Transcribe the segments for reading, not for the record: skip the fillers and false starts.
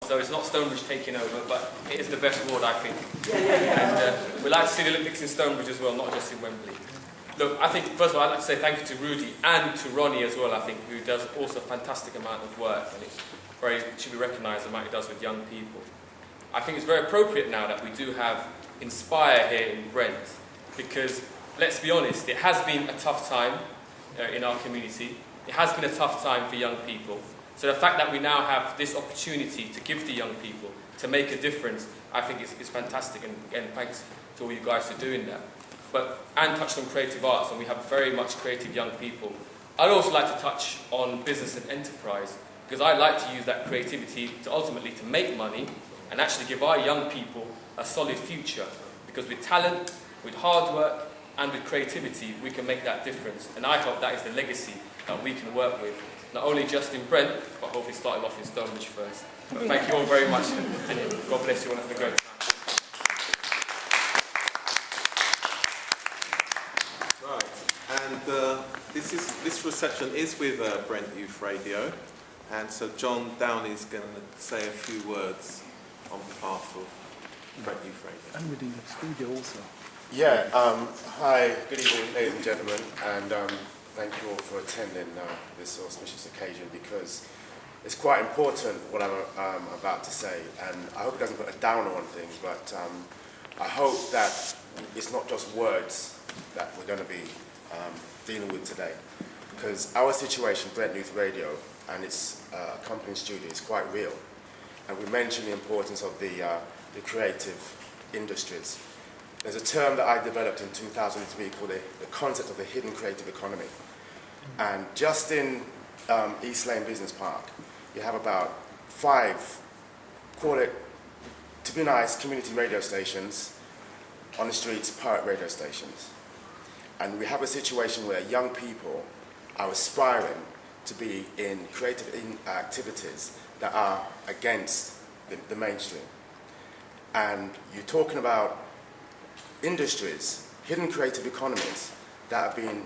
so it's not Stonebridge taking over, but it is the best ward, I think. And we'd like to see the Olympics in Stonebridge as well, not just in Wembley. Look, I think, first of all, I'd like to say thank you to Rudy and to Ronnie as well, I think, who does also a fantastic amount of work, and it should be recognised the amount he does with young people. I think it's very appropriate now that we do have Inspire here in Brent, because, let's be honest, it has been a tough time in our community. It has been a tough time for young people. So the fact that we now have this opportunity to give to young people, to make a difference, I think is fantastic. And again, thanks to all you guys for doing that. But Anne touched on creative arts, and we have very much creative young people. I'd also like to touch on business and enterprise, because I like to use that creativity to ultimately to make money and actually give our young people a solid future. Because with talent, with hard work, and with creativity, we can make that difference. And I hope that is the legacy that we can work with, not only just in Brent, but hopefully starting off in Stonebridge first. But thank you all very much, and God bless you all, and have a great time. Right, and this reception is with Brent Youth Radio, and so John Downey is going to say a few words on behalf of Brent Youth Radio. And we're doing the studio also. Yeah, hi, good evening, ladies and gentlemen, and thank you all for attending this auspicious occasion, because it's quite important what I'm about to say, and I hope it doesn't put a downer on things, but I hope that it's not just words that we're going to be dealing with today, because our situation, Brent Youth Radio, and its accompanying studio is quite real, and we mentioned the importance of the creative industries. There's a term that I developed in 2003 called the concept of the hidden creative economy. And just in East Lane Business Park, you have about 5, call it, to be nice, community radio stations, on the streets, pirate radio stations. And we have a situation where young people are aspiring to be in creative activities that are against the mainstream. And you're talking about industries, hidden creative economies that have been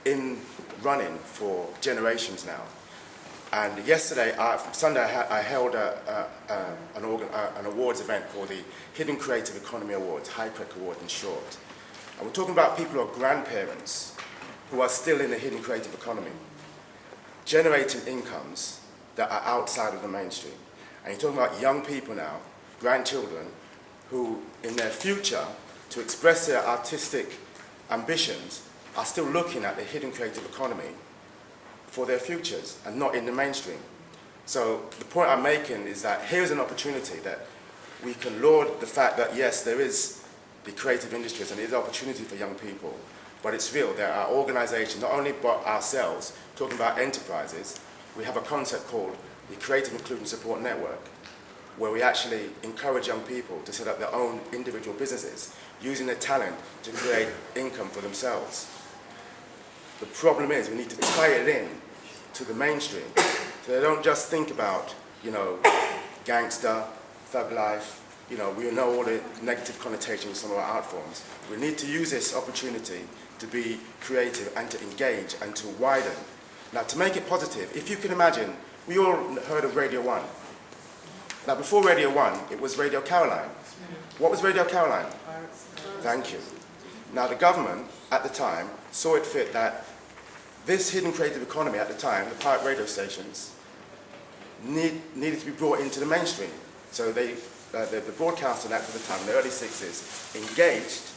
in running for generations now. And Sunday, I held an awards event called the Hidden Creative Economy Awards, HiCREC Award in short. And we're talking about people who are grandparents who are still in the hidden creative economy, generating incomes that are outside of the mainstream. And you're talking about young people now, grandchildren, who in their future, to express their artistic ambitions, are still looking at the hidden creative economy for their futures and not in the mainstream. So the point I'm making is that here's an opportunity that we can laud the fact that yes, there is the creative industries and there's opportunity for young people, but it's real. There are organizations, not only but ourselves, talking about enterprises. We have a concept called the Creative Inclusion Support Network, where we actually encourage young people to set up their own individual businesses, using their talent to create income for themselves. The problem is we need to tie it in to the mainstream, so they don't just think about, gangster, thug life, we know all the negative connotations of some of our art forms. We need to use this opportunity to be creative and to engage and to widen. Now, to make it positive, if you can imagine, we all heard of Radio 1. Now, before Radio 1, it was Radio Caroline. What was Radio Caroline? Thank you. Now, the government, at the time, saw it fit that this hidden creative economy at the time, the pirate radio stations, needed to be brought into the mainstream. So the Broadcasting Act at the time, in the early 60s, engaged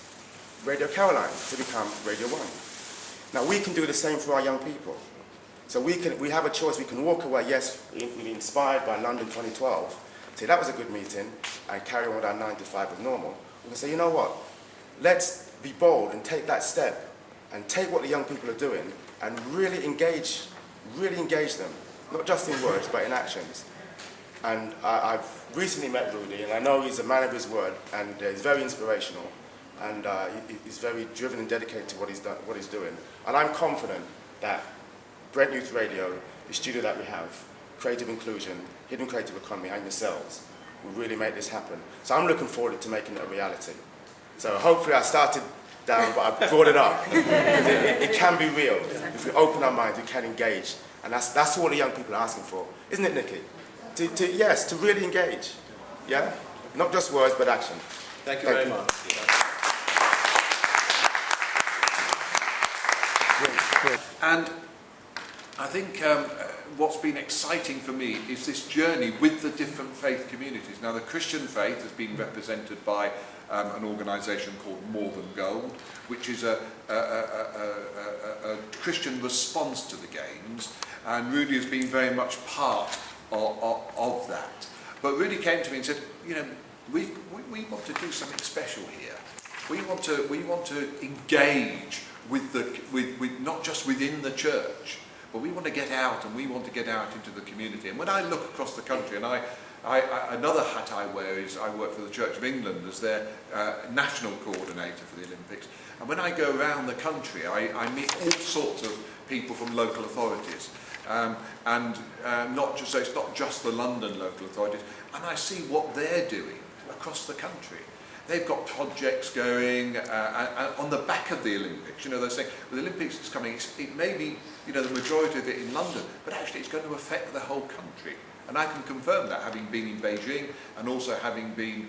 Radio Caroline to become Radio 1. Now, we can do the same for our young people. So we have a choice. We can walk away, yes, we're inspired by London 2012, say that was a good meeting, and carry on with our 9 to 5 as normal. We can say, you know what, let's be bold and take that step and take what the young people are doing and really engage them, not just in words, but in actions. And I've recently met Rudy, and I know he's a man of his word, and he's very inspirational, and he's very driven and dedicated to what he's doing. And I'm confident that Brent Youth Radio, the studio that we have, creative inclusion, hidden creative economy, and yourselves will really make this happen. So I'm looking forward to making it a reality. So hopefully I started down, but I brought it up. It can be real. If we open our minds, we can engage. And that's all the young people are asking for. Isn't it, Nikki? to really engage. Yeah? Not just words, but action. Thank you very much. And I think what's been exciting for me is this journey with the different faith communities. Now, the Christian faith has been represented by an organisation called More Than Gold, which is a Christian response to the Games, and Rudy has been very much part of that. But Rudy came to me and said, we want to do something special here. We want to engage with not just within the church, but we want to get out, and we want to get out into the community. And when I look across the country, and another hat I wear is I work for the Church of England as their national coordinator for the Olympics. And when I go around the country, I meet all sorts of people from local authorities. And so it's not just the London local authorities. And I see what they're doing across the country. They've got projects going on the back of the Olympics. They're saying, well, the Olympics is coming, it may be, the majority of it in London, but actually it's going to affect the whole country. And I can confirm that, having been in Beijing and also having been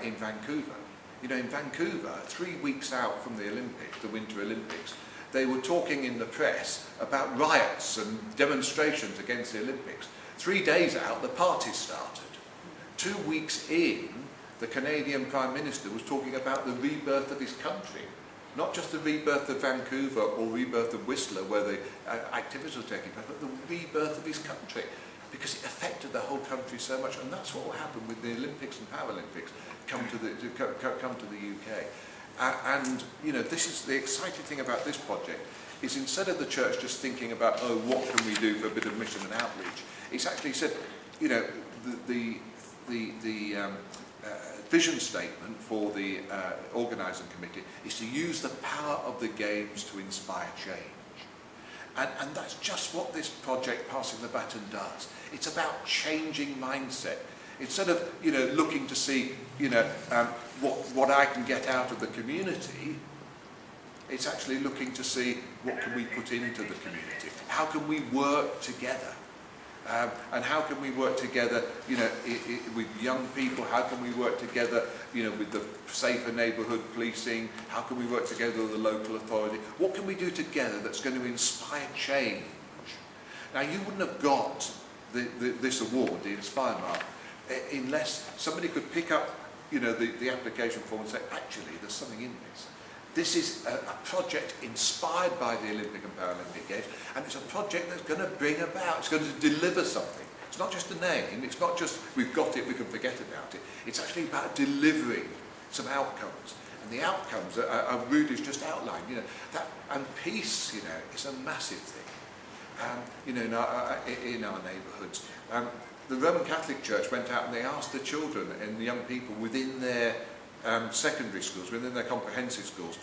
in Vancouver. In Vancouver, 3 weeks out from the Olympics, the Winter Olympics, they were talking in the press about riots and demonstrations against the Olympics. 3 days out, the parties started. 2 weeks in, the Canadian Prime Minister was talking about the rebirth of his country. Not just the rebirth of Vancouver or rebirth of Whistler, where the activities were taking place, but the rebirth of his country, because it affected the whole country so much. And that's what will happen with the Olympics and Paralympics come to the UK. And this is the exciting thing about this project, is instead of the church just thinking about, what can we do for a bit of mission and outreach, it's actually said, the vision statement for the organising committee is to use the power of the Games to inspire change. And that's just what this project, Passing the Baton, does. It's about changing mindset. Instead of looking to see what I can get out of the community, it's actually looking to see what can we put into the community. How can we work together? And how can we work together, with young people? How can we work together, with the safer neighbourhood policing? How can we work together with the local authority? What can we do together that's going to inspire change? Now, you wouldn't have got this award, the Inspire Mark, unless somebody could pick up, the application form and say, actually, there's something in this. This is a project inspired by the Olympic and Paralympic Games, and it's a project that's going to bring about, it's going to deliver something. It's not just a name, it's not just we've got it, we can forget about it. It's actually about delivering some outcomes. And the outcomes are Rudy's just outlined, that, and peace, is a massive thing. In our neighbourhoods. The Roman Catholic Church went out and they asked the children and the young people within their secondary schools, within their comprehensive schools,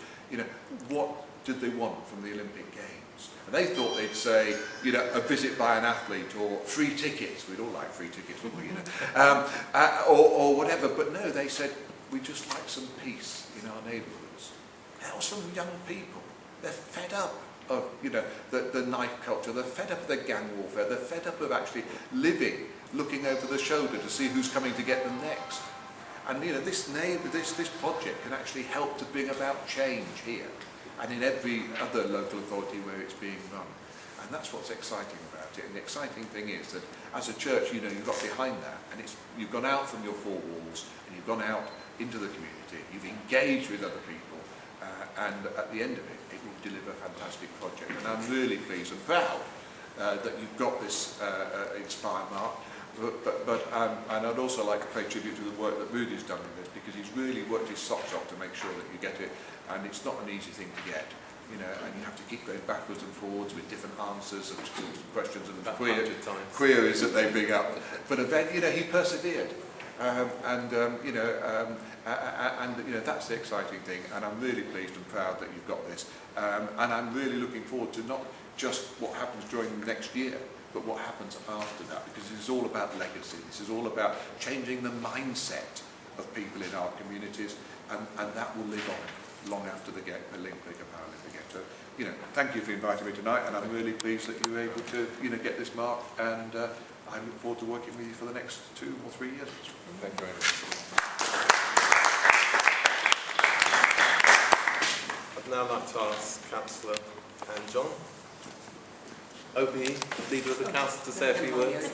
what did they want from the Olympic Games? And they thought they'd say, a visit by an athlete or free tickets. We'd all like free tickets, wouldn't we? Or whatever. But no, they said, we just like some peace in our neighbourhoods. That was from young people. They're fed up of, the knife culture. They're fed up of the gang warfare. They're fed up of actually living, looking over the shoulder to see who's coming to get them next. And this project can actually help to bring about change here and in every other local authority where it's being run. And that's what's exciting about it. And the exciting thing is that as a church, you've got behind that, and you've gone out from your four walls and you've gone out into the community, you've engaged with other people, and at the end of it, it will deliver a fantastic project. And I'm really pleased and proud that you've got this Inspire Mark. And I'd also like to pay tribute to the work that Rudy's done in this, because he's really worked his socks off to make sure that you get it, and it's not an easy thing to get, and you have to keep going backwards and forwards with different answers and questions and queries that they bring up. But eventually, he persevered, and that's the exciting thing, and I'm really pleased and proud that you've got this, and I'm really looking forward to not just what happens during the next year, but what happens after that, because this is all about legacy. This is all about changing the mindset of people in our communities, and that will live on long after the Olympic and Paralympic Games. So, thank you for inviting me tonight, and I'm really pleased that you were able to, get this mark, and I look forward to working with you for the next 2 or 3 years. Thank you very much. I'd now like to ask Councillor and John, OB, Leader of the Council, to say a few words.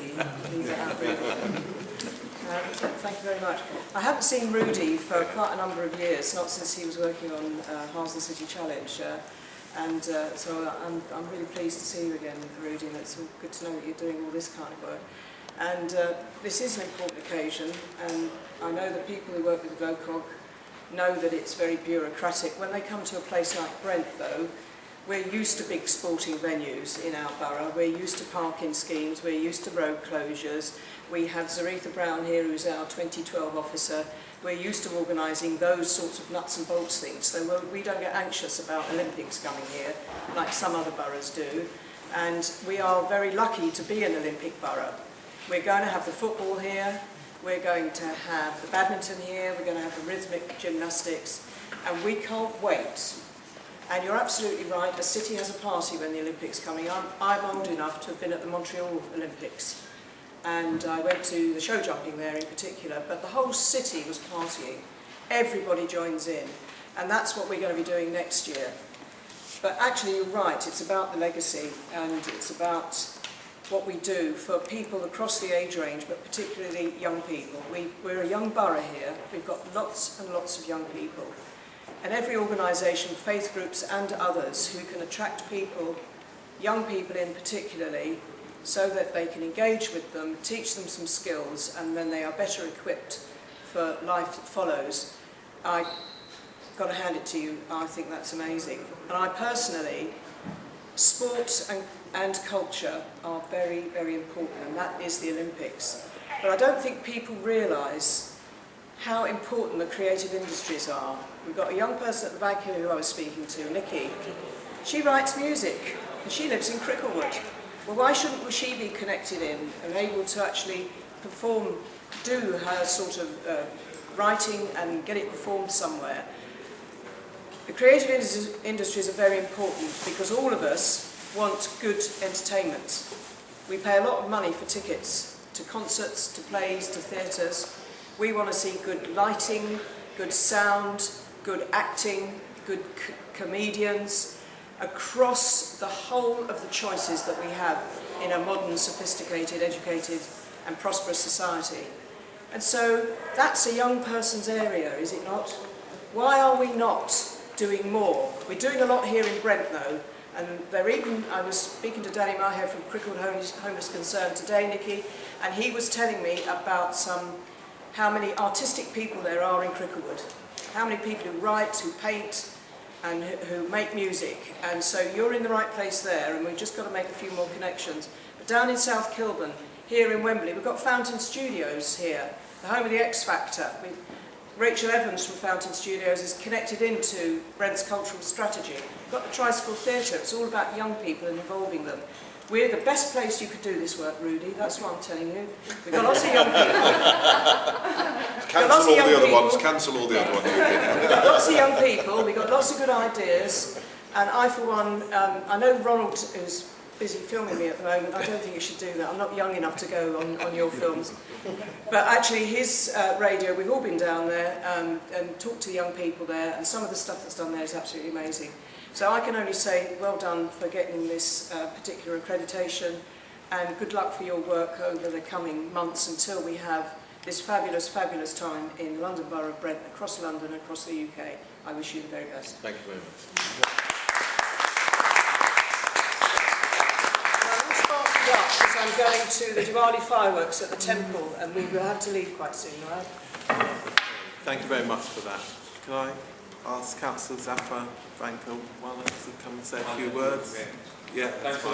Thank you very much. I haven't seen Rudy for quite a number of years, not since he was working on Harsden City Challenge, so I'm really pleased to see you again, Rudy, and it's good to know that you're doing all this kind of work. And this is an important occasion, and I know that people who work with the GOCOG know that it's very bureaucratic. When they come to a place like Brent, though, we're used to big sporting venues in our borough, we're used to parking schemes, we're used to road closures. We have Zaretha Brown here, who's our 2012 officer. We're used to organising those sorts of nuts and bolts things, so we don't get anxious about Olympics coming here, like some other boroughs do. And we are very lucky to be an Olympic borough. We're going to have the football here, we're going to have the badminton here, we're going to have the rhythmic gymnastics, and we can't wait. And you're absolutely right, the city has a party when the Olympics are coming. I'm old enough to have been at the Montreal Olympics, and I went to the show jumping there in particular, but the whole city was partying. Everybody joins in, and that's what we're going to be doing next year. But actually, you're right, it's about the legacy, and it's about what we do for people across the age range, but particularly young people. We're a young borough here, we've got lots and lots of young people. And every organisation, faith groups and others, who can attract people, young people in particularly, so that they can engage with them, teach them some skills, and then they are better equipped for life that follows. I've got to hand it to you, I think that's amazing. And I personally, sport and culture are very, very important, and that is the Olympics. But I don't think people realise how important the creative industries are. We've got a young person at the back here who I was speaking to, Nikki. She writes music, and she lives in Cricklewood. Well, why shouldn't she be connected in and able to actually perform, do her sort of writing and get it performed somewhere? The creative industries are very important because all of us want good entertainment. We pay a lot of money for tickets to concerts, to plays, to theatres. We want to see good lighting, good sound, good acting, good comedians, across the whole of the choices that we have in a modern, sophisticated, educated and prosperous society. And so that's a young person's area, is it not? Why are we not doing more? We're doing a lot here in Brent though, and I was speaking to Danny Maher from Cricklewood Homeless Concern today, Nikki, and he was telling me about how many artistic people there are in Cricklewood, how many people who write, who paint, and who make music. And so you're in the right place there, and we've just got to make a few more connections. But down in South Kilburn, here in Wembley, we've got Fountain Studios here, the home of the X Factor. Rachel Evans from Fountain Studios is connected into Brent's cultural strategy. We've got the Tricycle Theatre, it's all about young people and involving them. We're the best place you could do this work, Rudy, that's what I'm telling you. We've got lots of young people. Cancel all the other ones, cancel all the other ones. We've got lots of young people, we've got lots of good ideas, and I for one, I know Ronald is busy filming me at the moment, I don't think you should do that, I'm not young enough to go on your films. But actually his radio, we've all been down there and talked to the young people there, and some of the stuff that's done there is absolutely amazing. So I can only say well done for getting this particular accreditation, and good luck for your work over the coming months until we have this fabulous, fabulous time in London Borough of Brent, across London and across the UK. I wish you the very best. Thank you very much. Because I'm going to the Diwali fireworks at the temple, and we will have to leave quite soon, right? Thank you very much for that. Can I ask Councillor Zafar Franco to come and say a few words? Yeah, that's fine.